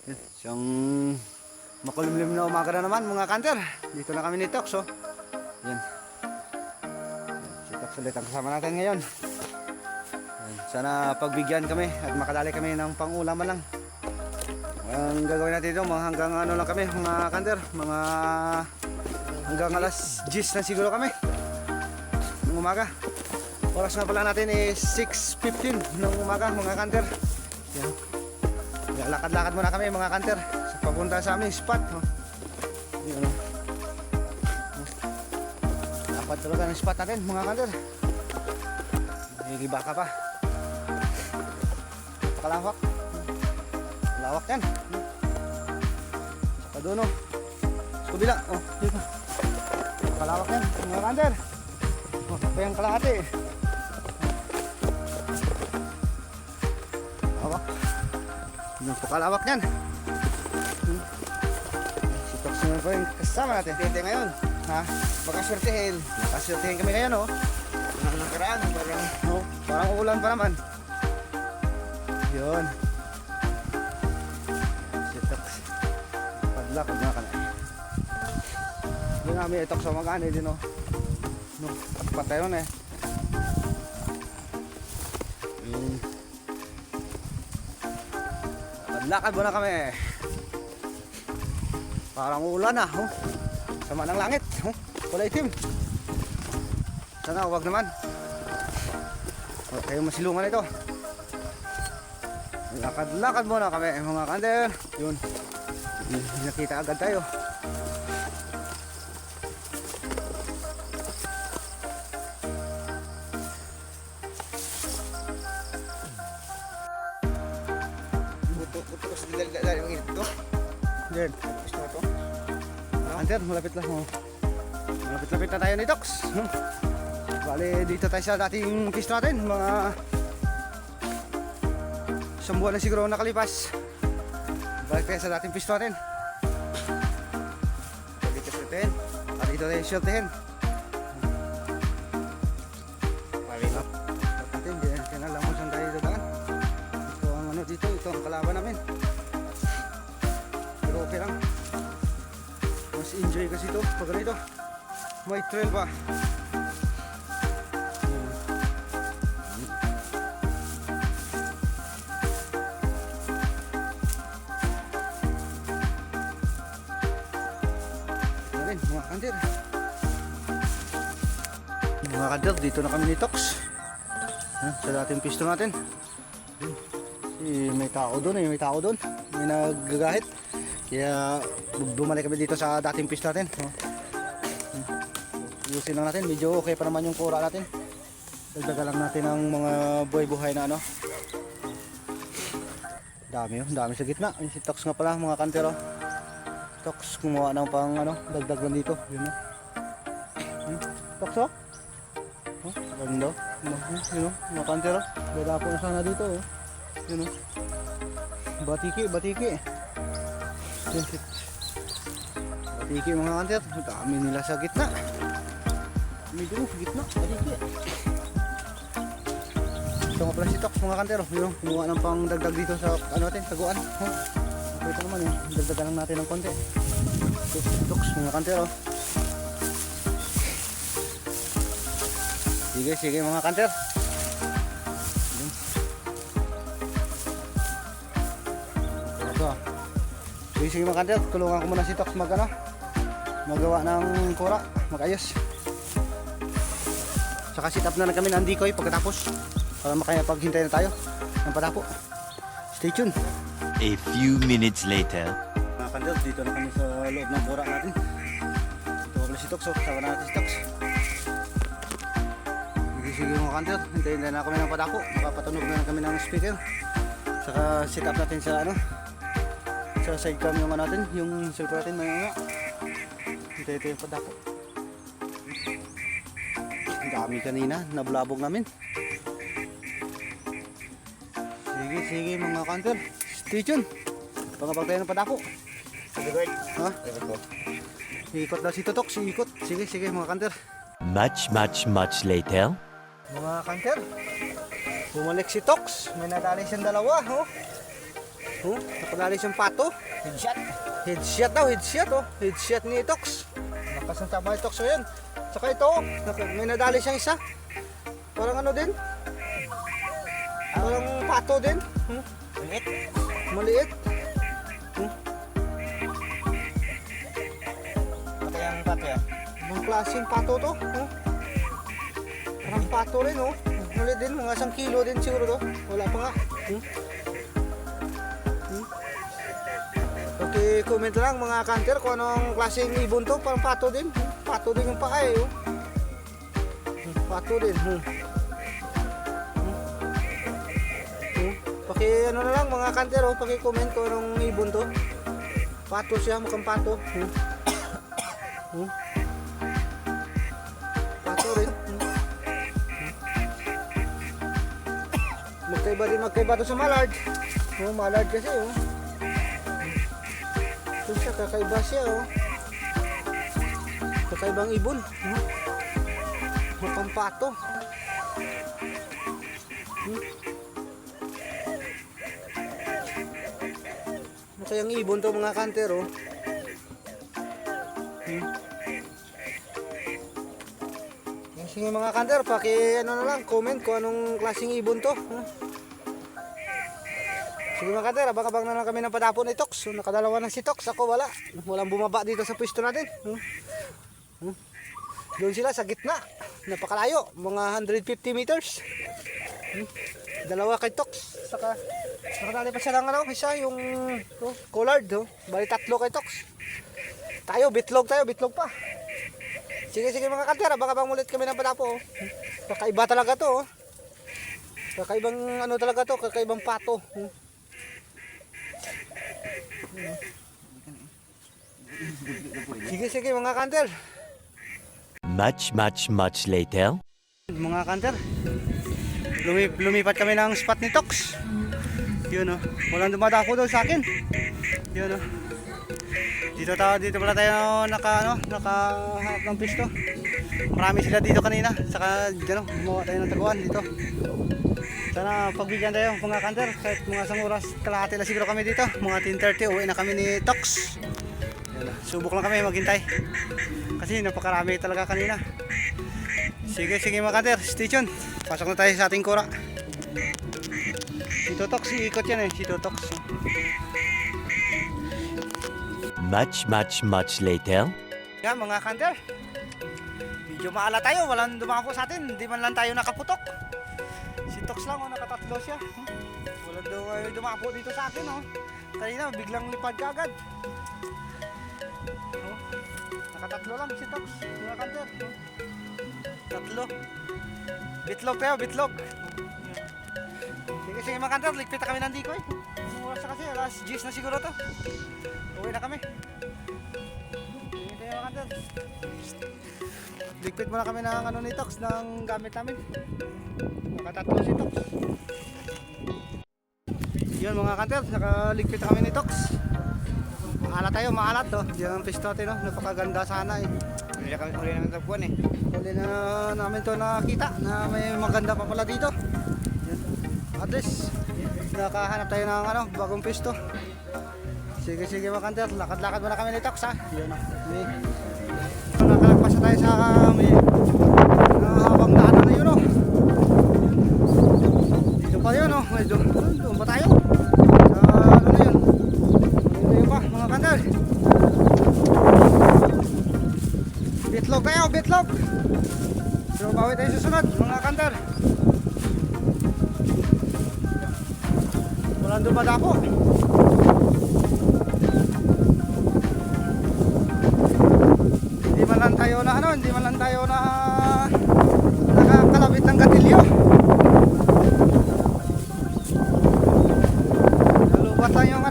Isang makulimlim na umaga na naman mga kanter. Dito na kami ni Tox, oh. Yan. Si Tox ulit ang kasama natin ngayon. Yan. Sana pagbigyan kami at makadali kami ng pang-ulam man lang. Ang gagawin natin dito, mga hanggang ano lang kami mga kanter. Mga hanggang alas 10 na siguro kami ng umaga. Oras na pala natin is 6:15 ng umaga mga kanter. Yan. Lakad-lakad muna kami mga kanter sa papunta sa aming spot, oh. Yun, oh. Dapat talaga ng spot natin mga kanter. Nagigiba ka pa. Pakalawak. Lawak yan. Saka doon, oh. Sa kabila, oh. Dito. Pakalawak yan mga kanter. Oh, pa yung kalahati. Lawak. Napakalawak yan. Si Tox naman po yung kasama natin. Tete ngayon. Ha? Makaswertehin. Makaswertehin kami ngayon, oh. Ang nakaraan. Parang ulan pa naman. Yun. Si Tox. Padlakad na ka na. Yun namin itok sa mag-ano din, oh. No, patay yun, eh. Yun. Lakad muna kami. Parang ulan na, oh. Sama ng langit, oh. Kulay itim. Sana wag naman. Huwag kayong masilungan ito. Lakad-lakad muna kami mga kanter. Yun. Nakita agad tayo. Diyan. Anter, malapit lang, oh. Malapit-lapit na tayo ni Tox. Bale, dito tayo sa dating pisto natin. Mga isang buwan na siguro nakalipas. Balik tayo sa dating pisto natin. Dito shortehin. At dito tayo shortehin. Malilap. At natin, di natin alam kung saan tayo dadaan. Ito ang ano dito, ito ang kalaban namin. Pero okay lang. Mas enjoy kasi ito pag ganito. May trail pa. Yan mga kandir. Mga kandir, dito na kami ni Tox. Sa dating pisto natin. May tao doon, may tao doon. May naggagahit. Kaya bumalik kami dito sa dating pisto natin. Ayusin lang natin, medyo okay pa naman yung kura natin. Dagdagan lang natin ang mga buhay-buhay na ano. Dami, oh, dami sa gitna. Si Tox nga pala mga kantero. Tox gumawa ng pang ano, dagdag lang dito. Yun, oh. Tox, oh. Oh, ganda. Yun, oh, mga kantero. Dadapo na sana dito, oh. Yun, oh. Batiki, batiki. Yun, batiki mga kantero. Dami nila sa gitna. Medyo gitna, batiki. Ito nga pala si Tox mga kantero. Yung kumuha ng pang dagdag dito sa ano natin, taguan. Ito naman eh, dagdagan lang natin ng konti. Tox mga kantero. Sige, sige mga kanter. Ito. Sige, sige mga kanter. Tulungan ko muna si Tox magawa ng kura, magayos. Saka sit up na lang kami ng decoy pagkatapos para makapaghintay na tayo ng padapo. Stay tuned. A few minutes later. Mga kanter, dito na kami sa loob ng kura natin. Ito pala si Tox, kasama natin si Tox. Sige mga kanter, hintayin na kami ng padapo. Nakapatunog na kami ng speaker. Saka sit up natin sa ano, sa side cam yung ano natin, yung cellphone natin maya. Hintayin yung padapo. Dami kanina, nablabog namin. Sige, sige mga kanter. Stay tuned. Pangabag tayo ng padako. Ha? Ikot na si Tox, ikot. Sige, sige mga kanter. Much later. Mga kanter, bumalik si Tox. May nadali siyang dalawa, oh. Oh, nakadali siyang pato. Headshot. Headshot daw, headshot oh. Headshot ni Tox. Lakas ng tama ni Tox so yan. Saka ito, oh, may nadali siyang isa. Parang ano din? Parang pato din. Ulit. Maliit. Ito yung pato yan. Ibang klaseng pato to. Parang pato rin oh. Maliit din, mga 1 kilo din siguro to. Wala pa nga. Okay, comment lang mga kanter kung anong klaseng ibon to. Parang pato din. Pato din yung paa eh. Oh. Pato din. Paki ano na lang mga kanter oh. Paki comment kung anong ibon to. Pato siya, mukhang pato. Pato rin. Magkaiba to sa mallard. Oh, mallard kasi oh. Ito siya, kakaiba siya oh. Kakaibang ibon. Mukhang pato. Ano kayang ibon to mga kanter oh. Sige mga kanter, paki ano na lang, comment kung anong klaseng ibon to. Sige mga kanter, abang-abang na lang kami ng padapo ni Tox. So, nakadalawa na si Tox, ako wala. Walang bumaba dito sa pwesto natin. Doon sila sa gitna, napakalayo, mga 150 meters. Dalawa kay Tox, saka nakadali pa siya ng ano, isa yung collard. Bali 3 kay Tox. Tayo, bitlog pa. Sige mga kanter, abang-abang ulit kami ng padapo. Kakaiba talaga to. Kakaibang ano talaga to, kakaibang pato. Sige mga kanter. Much later. Mga kanter, lumipat kami ng spot ni Tox. Yun oh, walang dumadako daw sa akin. Yun oh. Dito pala tayo nakahanap ng pisto. Marami sila dito kanina. Saka dyan gumawa tayo ng taguan dito. Sana pagbigyan tayo mga kanter. Kahit mga 1 oras kalahati na siguro kami dito. Mga 10:30 uwi na kami ni Tox. Subok lang kami maghintay. Kasi napakarami talaga kanina. Sige mga kanter, stay tuned. Pasok na tayo sa ating kura. Si Tox, iikot yan eh. Si Tox. Much later. Yan mga kanter, medyo maala tayo, walang dumako sa atin, hindi man lang tayo nakaputok. Si Tox lang nakatatlo siya. Walang dumako dito sa akin kanina biglang lipad ka agad. Nakatatlo lang si Tox mga kanter. Tatlo. Bitlog. Sige mga kanter, ligpit na kami ng dikoy. Oras na kasi, alas 10 na siguro to. Uwi na kami. Sige mga kanter. Ligpit muna kami ng ano ni Tox, ng gamit namin. Nakatatlo si Tox. Yun mga kanter, nakaligpit na kami ni Tox. Maalat to. Diyan ang pisto natin napakaganda sana eh. Huli namin tagpuan eh. Huli na namin to nakita na may maganda pa pala dito. At least nakahanap tayo ng bagong pisto. Sige mga kanter, lakad-lakad muna kami ni Tox ha. Yun may nakalagpas na tayo sa may habang daanan na yun Dito pa yun medyo doon pa tayo. Sa ano na yun. Dito pa mga kanter. Bitlog. So bawi tayo susunod mga kanter. Walang dumadako. Hindi man lang tayo na nakakalabit ng gatilyo. Nalubat lang yung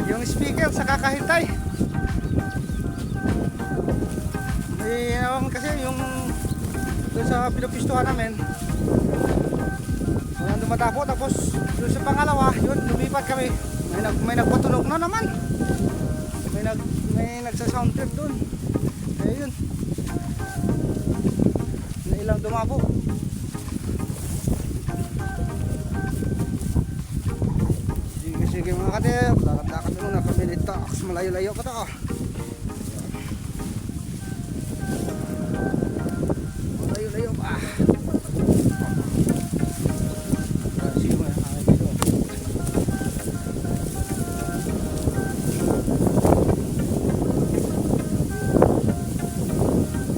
yung speaker sa kakahintay. Kasi yung doon sa pinupistuhan namin walang dumadako, tapos doon sa pangalawa yun lumipat kami, may nagpatunog na naman, may nagsa-sound trip doon. Ayun na ilang dumabo. Sige mga kanter. Lakad-lakad muna kami ni Tox. Malayo-layo pa to. Malayo-layo pa. Sino nga?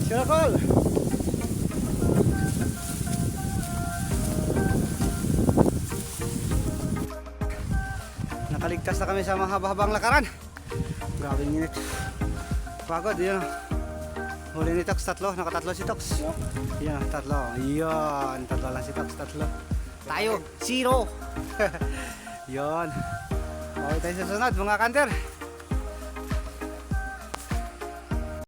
Circle! Nakaligtas na kami sa mahaba-habang lakaran. Grabe yung init. Pagod, yun. Huli ni Tox, tatlo. Nakatatlo si Tox. Yan, tatlo. Yan, tatlo lang si Tox, tatlo. Tayo, 0. Yan. Okay tayo sa sunod, mga kanter.